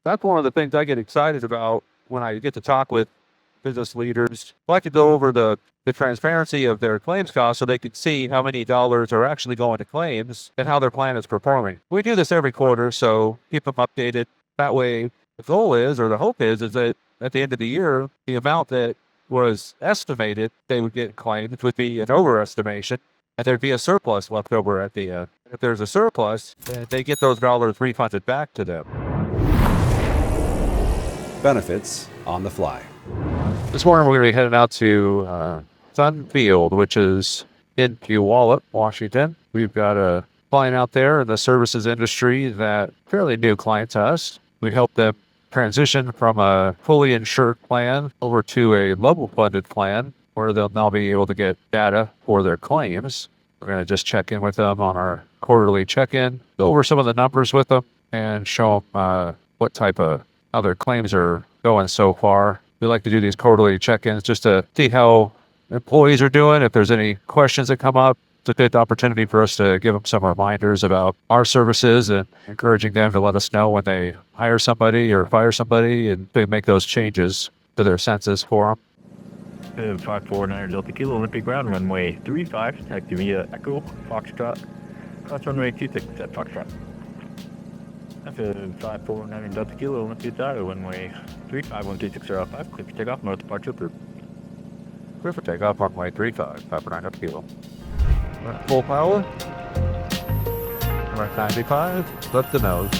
That's one of the things I get excited about when I get to talk with business leaders. I like to go over the transparency of their claims costs so they can see how many dollars are actually going to claims and how their plan is performing. We do this every quarter, so keep them updated. That way, the goal is, or the hope is that at the end of the year, the amount that was estimated they would get claimed would be an overestimation, and there'd be a surplus left over at the end. If there's a surplus, then they get those dollars refunded back to them. Benefits on the fly. This morning we're going to be heading out to Bonfield, which is in Puyallup, Washington. We've got a client out there in the services industry that fairly new client to us. We help them transition from a fully insured plan over to a level funded plan where they'll now be able to get data for their claims. We're going to just check in with them on our quarterly check-in, go over some of the numbers with them, and show them what type of how their claims are going so far. We like to do these quarterly check-ins just to see how employees are doing. If there's any questions that come up, it's a good opportunity for us to give them some reminders about our services and encouraging them to let us know when they hire somebody or fire somebody and they make those changes to their census for them. 549 Delta Kilo, Olympic ground, runway 35, taxi via Echo, Foxtrot, cross runway 26 at Foxtrot. 549 Delta Kilo, Olympic Tower, runway 35, 13605, clear for takeoff, north departure approved. Clear for takeoff, runway 35, 549 up kilo. Full power. Right 95, left the nose.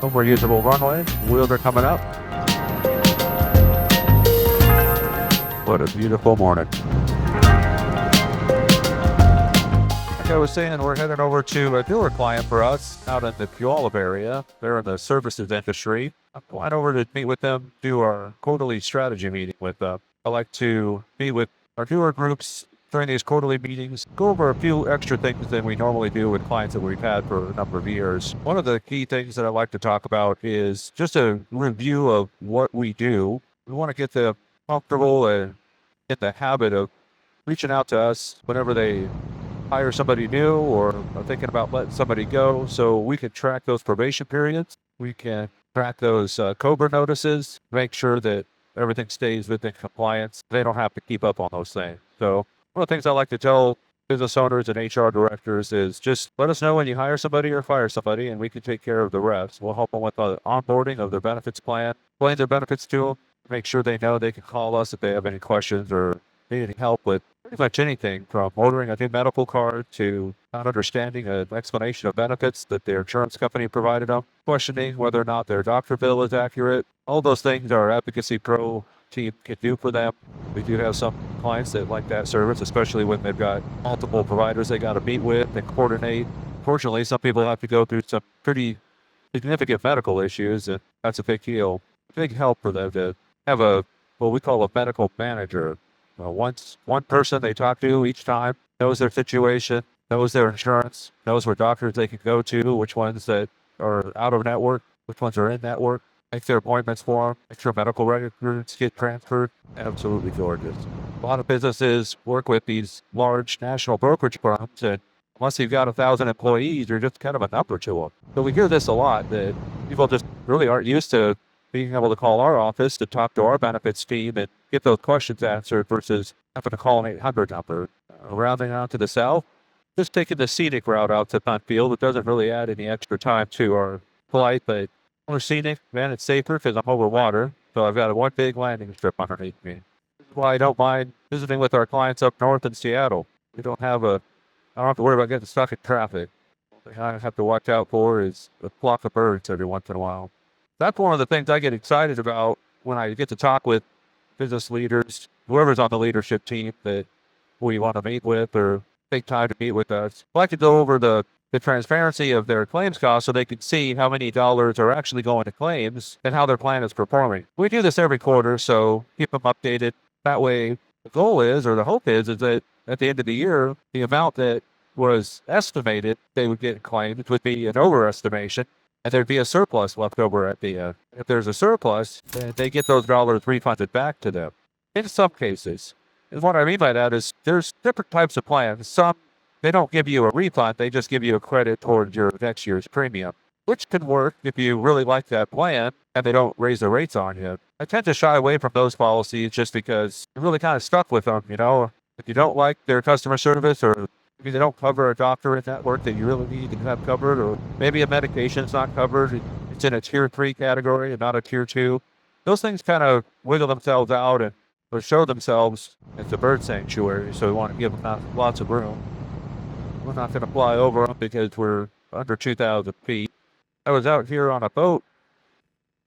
Over usable runway, wheels are coming up. What a beautiful morning. Like I was saying, we're heading over to a newer client for us out in the Puyallup area. They're in the services industry. I'm going over to meet with them, do our quarterly strategy meeting with them. I like to meet with our newer groups during these quarterly meetings, go over a few extra things than we normally do with clients that we've had for a number of years. One of the key things that I like to talk about is just a review of what we do. We want to get them comfortable and in the habit of reaching out to us whenever they hire somebody new or are thinking about letting somebody go, so we can track those probation periods. We can track those COBRA notices, make sure that everything stays within compliance. They don't have to keep up on those things. So one of the things I like to tell business owners and HR directors is just let us know when you hire somebody or fire somebody, and we can take care of the rest. We'll help them with the onboarding of their benefits plan, explain their benefits to them, make sure they know they can call us if they have any questions or need any help with pretty much anything from ordering a new medical card to not understanding an explanation of benefits that their insurance company provided them, questioning whether or not their doctor bill is accurate. All those things our Advocacy Pro team can do for them. We do have some clients that like that service, especially when they've got multiple providers they got to meet with and coordinate. Fortunately, some people have to go through some pretty significant medical issues, and that's a big deal. Big help for them to have what we call a medical manager. One person they talk to each time knows their situation, knows their insurance, knows what doctors they can go to, which ones that are out of network, which ones are in network, make their appointments for them, make sure medical records get transferred. Absolutely gorgeous. A lot of businesses work with these large national brokerage firms, and unless you've got 1,000 employees, you're just kind of a number to them. So we hear this a lot, that people just really aren't used to being able to call our office to talk to our benefits team and get those questions answered versus having to call an 800 number. Rounding out to the south, just taking the scenic route out to Bonfield. It doesn't really add any extra time to our flight, but more scenic, man, it's safer because I'm over water. So I've got one big landing strip underneath me. This is why I don't mind visiting with our clients up north in Seattle. I don't have to worry about getting stuck in traffic. The thing I have to watch out for is a flock of birds every once in a while. That's one of the things I get excited about when I get to talk with business leaders, whoever's on the leadership team that we want to meet with or take time to meet with us. I like to go over the transparency of their claims costs so they can see how many dollars are actually going to claims and how their plan is performing. We do this every quarter, so keep them updated. That way, the goal is, or the hope is that at the end of the year, the amount that was estimated they would get claimed would be an overestimation, and there'd be a surplus left over at the end. If there's a surplus, then they get those dollars refunded back to them. In some cases. And what I mean by that is there's different types of plans. Some they don't give you a refund. They just give you a credit towards your next year's premium, which can work if you really like that plan and they don't raise the rates on you. I tend to shy away from those policies just because you're really kind of stuck with them, you know? If you don't like their customer service, or maybe they don't cover a doctor in network that you really need to have covered, or maybe a medication's not covered, it's in a tier 3 category and not a tier 2. Those things kind of wiggle themselves out and or show themselves as a bird sanctuary, so we want to give them lots of room. We're not going to fly over them because we're under 2,000 feet. I was out here on a boat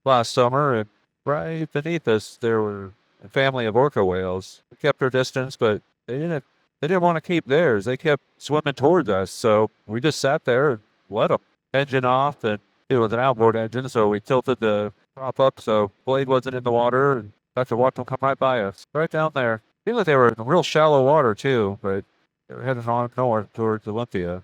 last summer, and right beneath us there were a family of orca whales. We kept our distance, but they didn't want to keep theirs. They kept swimming towards us, so we just sat there and let them. Engine off, and it was an outboard engine, so we tilted the prop up so blade wasn't in the water, and got to watch them come right by us, right down there. Seemed like they were in real shallow water too, but they were heading on north towards Olympia.